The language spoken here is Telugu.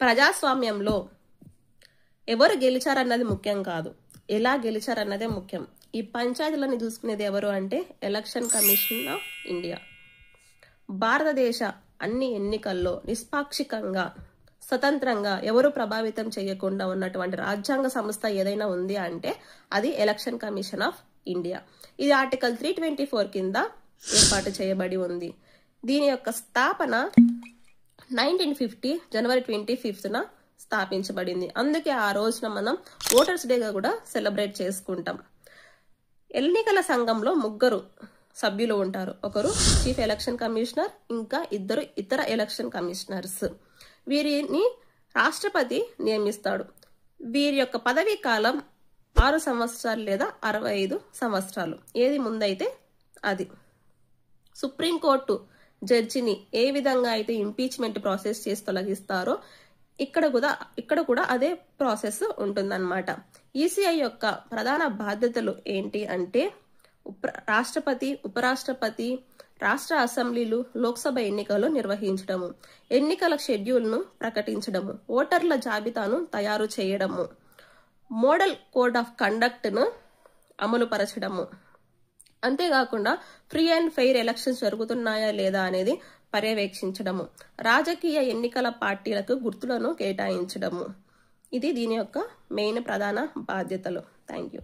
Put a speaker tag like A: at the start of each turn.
A: ప్రజాస్వామ్యంలో ఎవరు గెలిచారన్నది ముఖ్యం కాదు, ఎలా గెలిచారన్నదే ముఖ్యం. ఈ పంచాయతీలను చూసుకునేది ఎవరు అంటే ఎలక్షన్ కమిషన్ ఆఫ్ ఇండియా. భారతదేశ అన్ని ఎన్నికల్లో నిష్పాక్షికంగా స్వతంత్రంగా ఎవరు ప్రభావితం చేయకుండా ఉన్నటువంటి రాజ్యాంగ సంస్థ ఏదైనా ఉంది అంటే అది ఎలక్షన్ కమిషన్ ఆఫ్ ఇండియా. ఇది ఆర్టికల్ 324 కింద ఏర్పాటు చేయబడి ఉంది. దీని యొక్క స్థాపన 1950 జనవరి 25న స్థాపించబడింది. అందుకే ఆ రోజున మనం ఓటర్స్ డేగా కూడా సెలబ్రేట్ చేసుకుంటాం. ఎన్నికల సంఘంలో 3 సభ్యులు ఉంటారు. ఒకరు చీఫ్ ఎలక్షన్ కమిషనర్, ఇంకా 2 ఇతర ఎలక్షన్ కమిషనర్స్. వీరిని రాష్ట్రపతి నియమిస్తాడు. వీరి యొక్క పదవీ కాలం 6 సంవత్సరాలు లేదా 65 సంవత్సరాలు, ఏది ముందైతే అది. సుప్రీంకోర్టు జడ్జిని ఏ విధంగా అయితే ఇంపీచ్మెంట్ ప్రాసెస్ చేసి తొలగిస్తారో ఇక్కడ కూడా అదే ప్రాసెస్ ఉంటుందన్నమాట. ఈసీఐ యొక్క ప్రధాన బాధ్యతలు ఏంటి అంటే రాష్ట్రపతి, ఉపరాష్ట్రపతి, రాష్ట్ర అసెంబ్లీలు, లోక్సభ ఎన్నికలు నిర్వహించడము, ఎన్నికల షెడ్యూల్ను ప్రకటించడము, ఓటర్ల జాబితాను తయారు చేయడము, మోడల్ కోడ్ ఆఫ్ కండక్ట్ను అమలుపరచడము, అంతేకాకుండా ఫ్రీ అండ్ ఫెయిర్ ఎలక్షన్స్ జరుగుతున్నాయా లేదా అనేది పర్యవేక్షించడము, రాజకీయ ఎన్నికల పార్టీలకు గుర్తులను కేటాయించడము. ఇది దీని యొక్క మెయిన్ ప్రధాన బాధ్యతలు. Thank you.